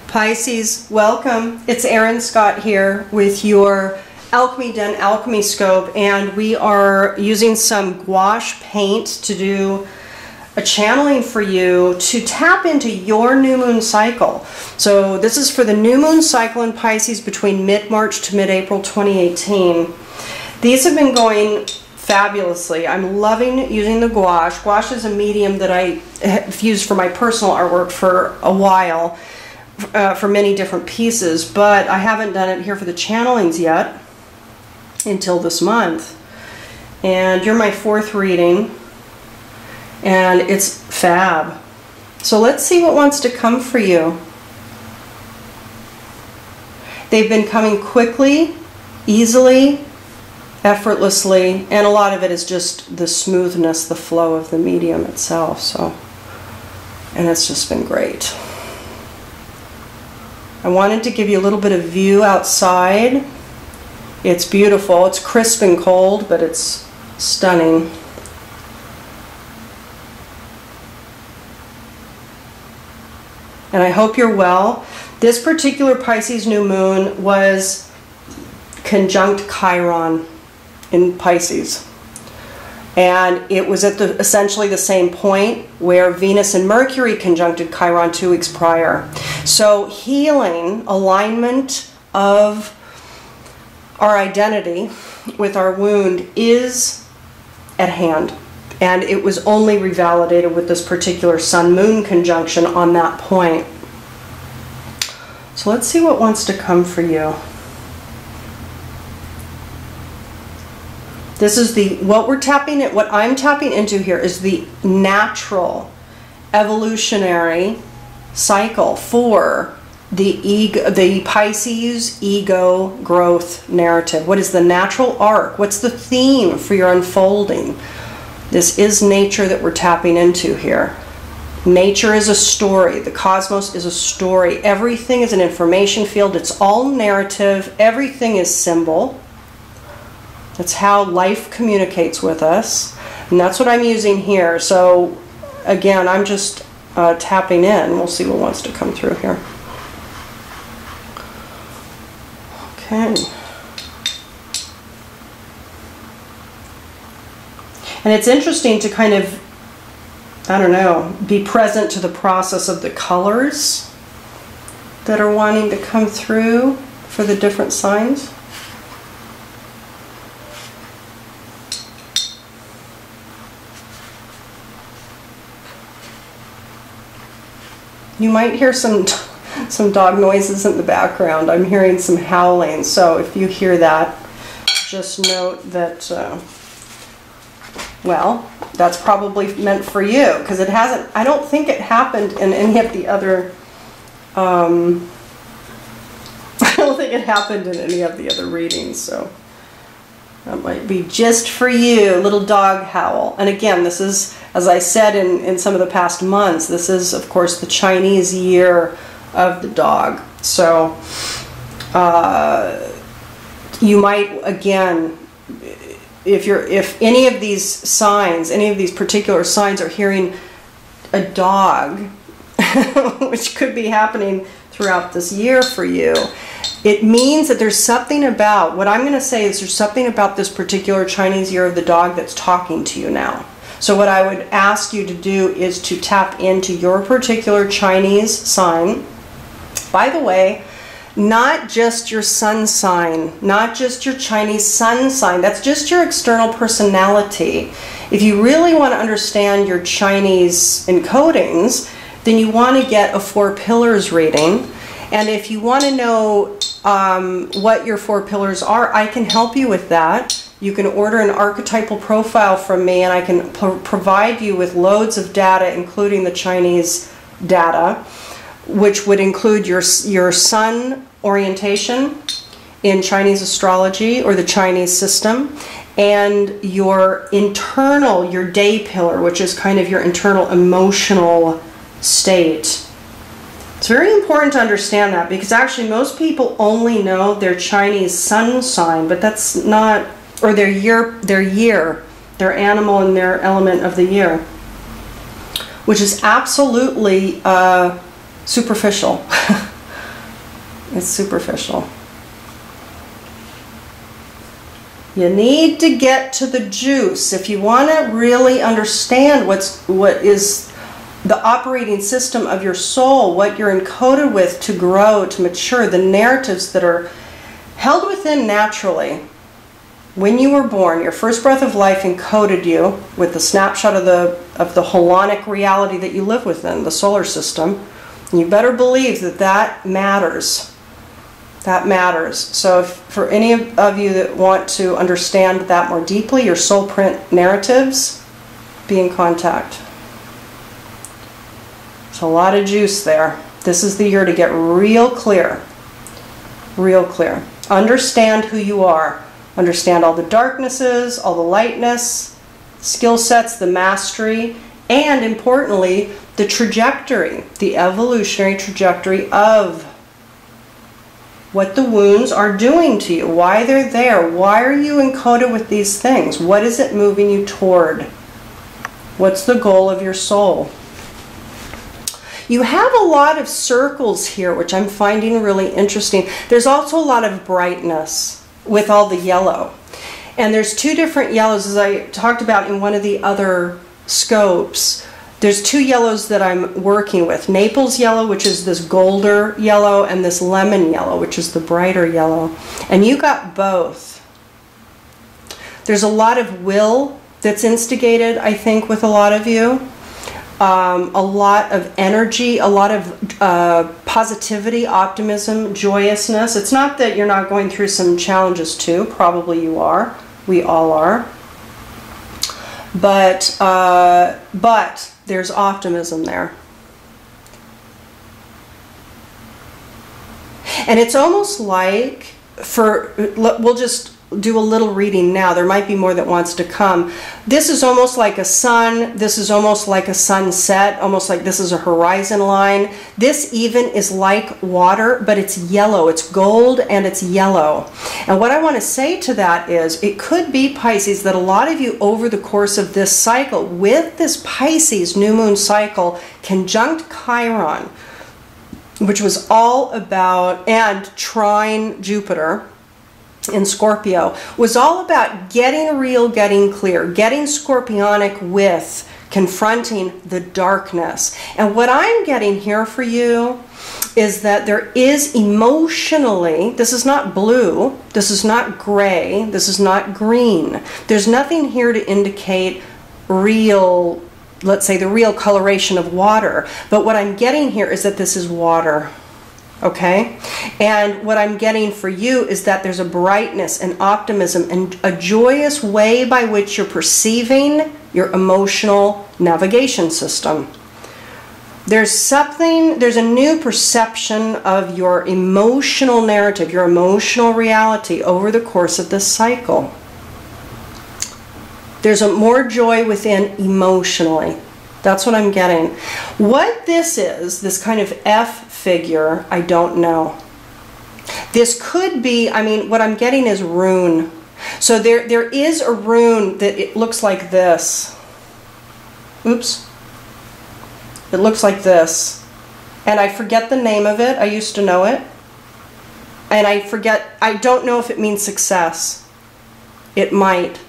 Pisces, welcome. It's Erin Scott here with your Alchemy Den Alchemy Scope, and we are using some gouache paint to do a channeling for you to tap into your new moon cycle. So this is for the new moon cycle in Pisces between mid-March to mid-April 2018. These have been going fabulously. I'm loving using the gouache. Gouache is a medium that I have used for my personal artwork for a while, for many different pieces, but I haven't done it here for the channelings yet until this month. And you're my fourth reading, and it's fab. So let's see what wants to come for you. They've been coming quickly, easily, effortlessly, and a lot of it is just the smoothness, the flow of the medium itself. So, and it's just been great. I wanted to give you a little bit of view outside. It's beautiful. It's crisp and cold, but it's stunning. And I hope you're well. This particular Pisces new moon was conjunct Chiron in Pisces. And it was at essentially the same point where Venus and Mercury conjuncted Chiron 2 weeks prior. So healing, alignment of our identity with our wound is at hand. And it was only revalidated with this particular Sun-Moon conjunction on that point. So let's see what wants to come for you. This is what I'm tapping into here is the natural evolutionary cycle for the Pisces ego growth narrative. What is the natural arc? What's the theme for your unfolding? This is nature that we're tapping into here. Nature is a story. The cosmos is a story. Everything is an information field. It's all narrative. Everything is symbol. That's how life communicates with us. And that's what I'm using here. So again, I'm just tapping in. We'll see what wants to come through here. Okay. And it's interesting to kind of, I don't know, be present to the process of the colors that are wanting to come through for the different signs. You might hear some dog noises in the background. I'm hearing some howling, so if you hear that, just note that, well, that's probably meant for you, because it hasn't, I don't think it happened in any of the other, I don't think it happened in any of the other readings, so that might be just for you, a little dog howl. And again, this is, as I said in some of the past months, this is, of course, the Chinese year of the dog. So you might, again, if any of these signs, any of these particular signs are hearing a dog, which could be happening throughout this year for you, it means that there's something about, what I'm going to say is there's something about this particular Chinese year of the dog that's talking to you now. So what I would ask you to do is to tap into your particular Chinese sign. By the way, not just your sun sign, not just your Chinese sun sign, that's just your external personality. If you really want to understand your Chinese encodings, then you want to get a 4 pillars reading. And if you want to know what your 4 pillars are, I can help you with that. You can order an archetypal profile from me, and I can provide you with loads of data, including the Chinese data, which would include your sun orientation in Chinese astrology or the Chinese system, and your internal, your day pillar, which is kind of your internal emotional state. It's very important to understand that, because actually most people only know their Chinese sun sign, but that's not, or their year, their animal and their element of the year, which is absolutely superficial. It's superficial. You need to get to the juice. If you want to really understand what is the operating system of your soul, what you're encoded with to grow, to mature, the narratives that are held within naturally. When you were born, your first breath of life encoded you with the snapshot of the holonic reality that you live within, the solar system. And you better believe that that matters. That matters. So for any of you that want to understand that more deeply, your soul print narratives, be in contact. There's a lot of juice there. This is the year to get real clear. Real clear. Understand who you are. Understand all the darknesses, all the lightness, skill sets, the mastery, and importantly, the trajectory, the evolutionary trajectory of what the wounds are doing to you, why they're there, why are you encoded with these things, what is it moving you toward, what's the goal of your soul. You have a lot of circles here, which I'm finding really interesting. There's also a lot of brightness with all the yellow. And there's two different yellows, as I talked about in one of the other scopes. There's two yellows that I'm working with. Naples yellow, which is this golder yellow, and this lemon yellow, which is the brighter yellow. And you got both. There's a lot of will that's instigated, I think, with a lot of you. A lot of energy, a lot of positivity, optimism, joyousness. It's not that you're not going through some challenges too. Probably you are. We all are. But there's optimism there. And it's almost like, we'll just do a little reading now. There might be more that wants to come. This is almost like a sun. This is almost like a sunset, almost like this is a horizon line. This even is like water, but it's yellow. It's gold and it's yellow. And what I want to say to that is, it could be, Pisces, that a lot of you over the course of this cycle, with this Pisces new moon cycle, conjunct Chiron, which was all about, and trine Jupiter in Scorpio, was all about getting real, getting clear, getting scorpionic with confronting the darkness. And what I'm getting here for you is that there is emotionally, this is not blue, this is not gray, this is not green. There's nothing here to indicate real, let's say, the real coloration of water. But what I'm getting here is that this is water. Okay? And what I'm getting for you is that there's a brightness and optimism and a joyous way by which you're perceiving your emotional navigation system. There's a new perception of your emotional narrative, your emotional reality over the course of this cycle. There's a more joy within emotionally. That's what I'm getting. What this is, this kind of F figure, I don't know. This could be, I mean, what I'm getting is rune. So there is a rune that it looks like this. Oops. It looks like this. And I forget the name of it. I used to know it. And I don't know if it means success. It might.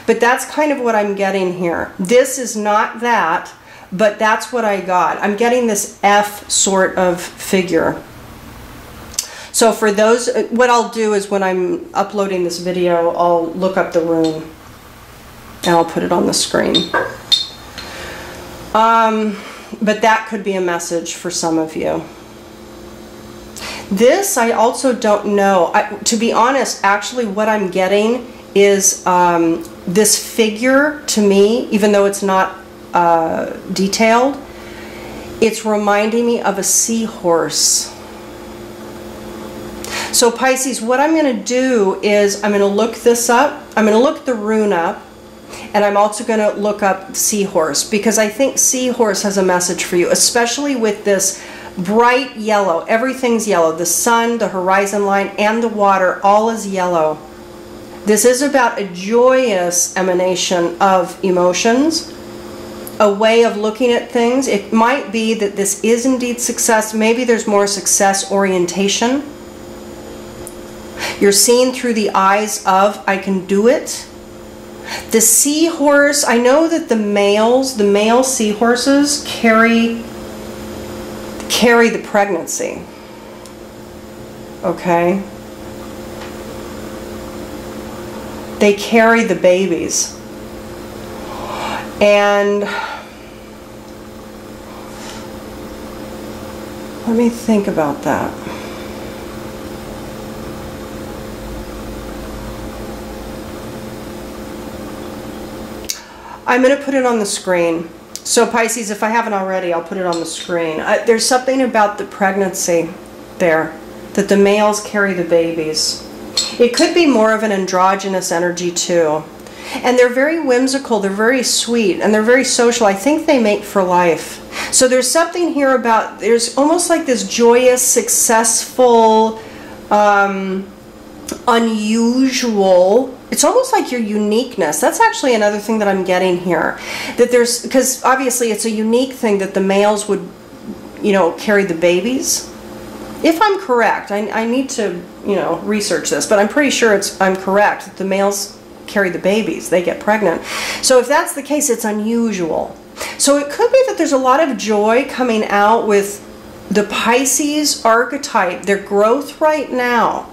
But that's kind of what I'm getting here. This is not that, but that's what I got. I'm getting this F sort of figure. So for those, what I'll do is when I'm uploading this video, I'll look up the rune and I'll put it on the screen. But that could be a message for some of you. This, I also don't know. To be honest, actually what I'm getting is this figure to me, even though it's not detailed, it's reminding me of a seahorse. So Pisces, what I'm going to do is I'm going to look this up. I'm going to look the rune up. And I'm also going to look up Seahorse, because I think Seahorse has a message for you, especially with this bright yellow. Everything's yellow. The sun, the horizon line, and the water, all is yellow. This is about a joyous emanation of emotions, a way of looking at things. It might be that this is indeed success. Maybe there's more success orientation. You're seeing through the eyes of, I can do it. The seahorse, I know that the male seahorses carry the pregnancy. Okay? They carry the babies. And let me think about that. I'm going to put it on the screen. So Pisces, if I haven't already, I'll put it on the screen. There's something about the pregnancy there, that the males carry the babies. It could be more of an androgynous energy too. And they're very whimsical, they're very sweet, and they're very social. I think they mate for life. So there's something here about, there's almost like this joyous, successful, unusual, it's almost like your uniqueness. That's actually another thing that I'm getting here. That there's, because obviously it's a unique thing that the males would, you know, carry the babies. If I'm correct, I need to, you know, research this, but I'm pretty sure I'm correct that the males carry the babies, they get pregnant. So if that's the case, it's unusual. So it could be that there's a lot of joy coming out with the Pisces archetype, their growth right now,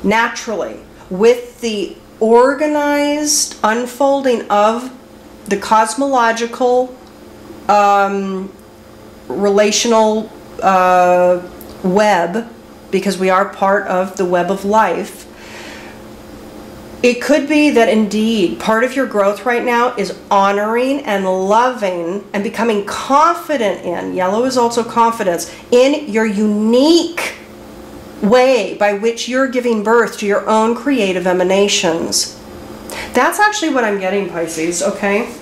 naturally, with the organized unfolding of the cosmological, relational web, because we are part of the web of life. It could be that indeed part of your growth right now is honoring and loving and becoming confident in, yellow is also confidence, in your unique way by which you're giving birth to your own creative emanations. That's actually what I'm getting, Pisces, okay?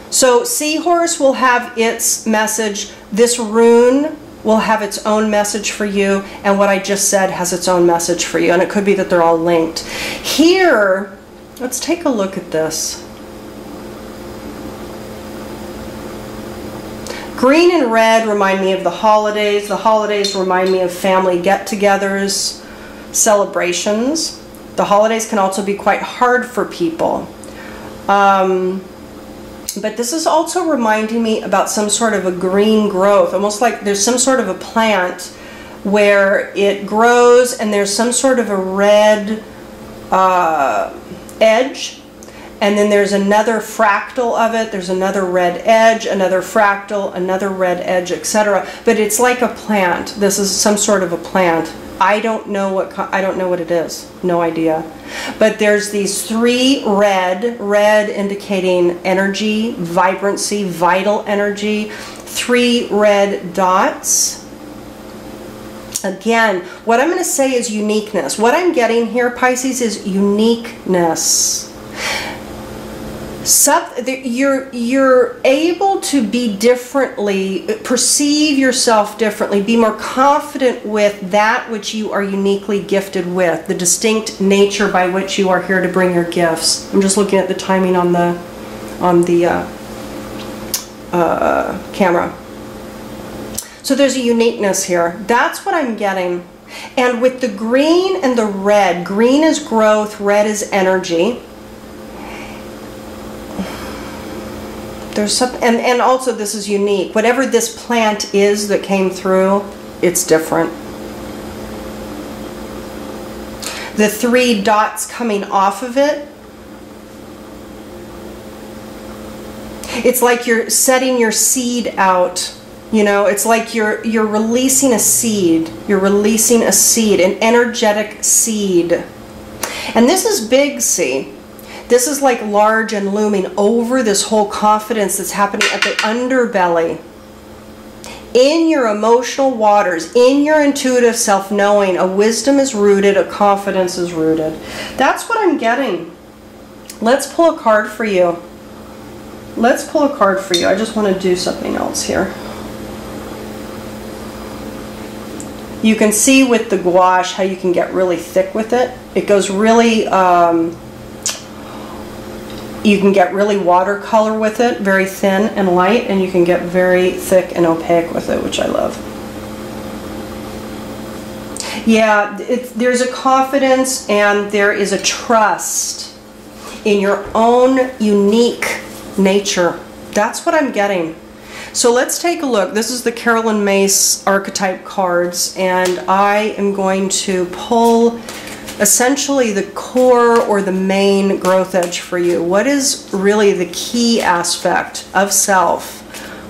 So Seahorse will have its message. This rune will have its own message for you, and what I just said has its own message for you, and it could be that they're all linked. Here, let's take a look at this. Green and red remind me of the holidays. The holidays remind me of family get-togethers, celebrations. The holidays can also be quite hard for people. But this is also reminding me about some sort of a green growth, almost like there's some sort of a plant where it grows and there's some sort of a red edge, and then there's another fractal of it, there's another red edge, another fractal, another red edge, etc. But it's like a plant. This is some sort of a plant. I don't know what it is. No idea. But there's these three red indicating energy, vibrancy, vital energy, 3 red dots. Again, what I'm going to say is uniqueness. What I'm getting here, Pisces, is uniqueness. You're able to be differently, perceive yourself differently, be more confident with that which you are uniquely gifted with, the distinct nature by which you are here to bring your gifts. I'm just looking at the timing on the camera. So there's a uniqueness here. That's what I'm getting. And with the green and the red, green is growth, red is energy. There's some, and also this is unique. Whatever this plant is that came through, it's different. The 3 dots coming off of it, it's like you're setting your seed out. You know, it's like you're releasing a seed. You're releasing a seed, an energetic seed. And this is big, see. This is like large and looming over this whole confidence that's happening at the underbelly. In your emotional waters, in your intuitive self-knowing, a wisdom is rooted, a confidence is rooted. That's what I'm getting. Let's pull a card for you. Let's pull a card for you. I just want to do something else here. You can see with the gouache how you can get really thick with it. It goes really... You can get really watercolor with it, very thin and light, and you can get very thick and opaque with it, which I love. Yeah, there's a confidence and there is a trust in your own unique nature. That's what I'm getting. So let's take a look. This is the Carolyn Mace archetype cards, and I am going to pull essentially the core or the main growth edge for you. What is really the key aspect of self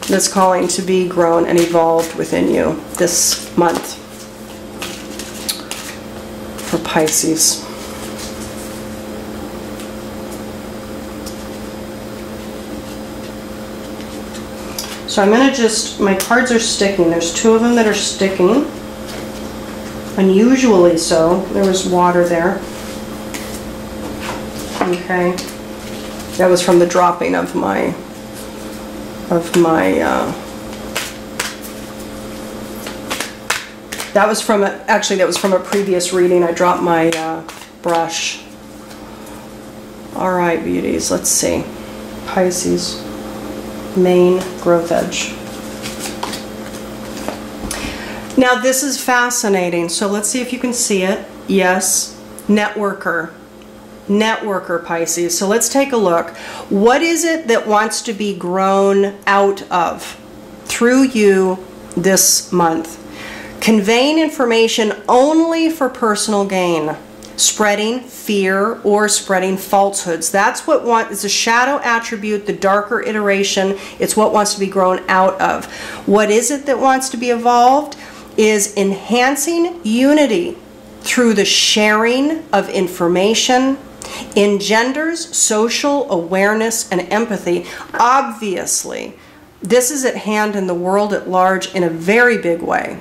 that's calling to be grown and evolved within you this month for Pisces? So I'm going to just, my cards are sticking. There's two of them that are sticking. Unusually so. There was water there. Okay. That was from the dropping of my that was from a previous reading. I dropped my brush. All right, beauties. Let's see. Pisces. Main growth edge. Now this is fascinating, so let's see if you can see it. Yes, networker. Networker, Pisces. So let's take a look. What is it that wants to be grown out of through you this month? Conveying information only for personal gain. Spreading fear or spreading falsehoods. That's what is a shadow attribute, the darker iteration. It's what wants to be grown out of. What is it that wants to be evolved? Is enhancing unity through the sharing of information, engenders social awareness and empathy. Obviously, this is at hand in the world at large in a very big way.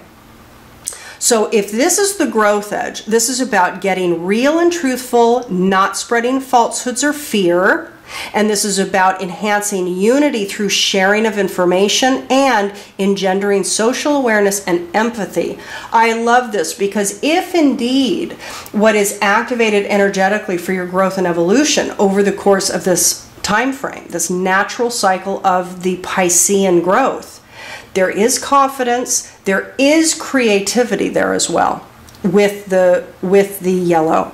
So if this is the growth edge, this is about getting real and truthful, not spreading falsehoods or fear. And this is about enhancing unity through sharing of information and engendering social awareness and empathy. I love this because if indeed what is activated energetically for your growth and evolution over the course of this time frame, this natural cycle of the Piscean growth, there is confidence, there is creativity there as well with the yellow.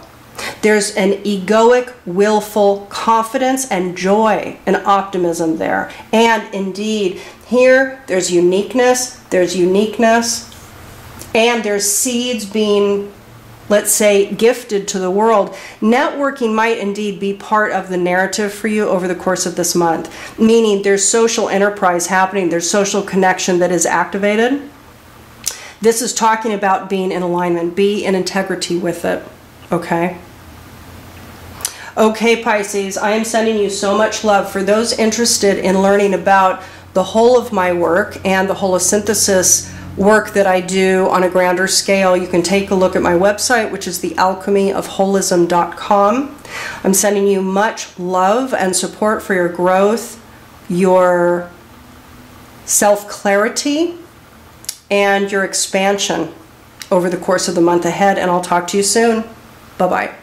There's an egoic, willful confidence and joy and optimism there. And indeed, here there's uniqueness, and there's seeds being, let's say, gifted to the world. Networking might indeed be part of the narrative for you over the course of this month, meaning there's social enterprise happening, there's social connection that is activated. This is talking about being in alignment, be in integrity with it, okay? Okay, Pisces, I am sending you so much love. For those interested in learning about the whole of my work and the holosynthesis work that I do on a grander scale, you can take a look at my website, which is the alchemy of holism.com. I'm sending you much love and support for your growth, your self-clarity, and your expansion over the course of the month ahead, and I'll talk to you soon. Bye-bye.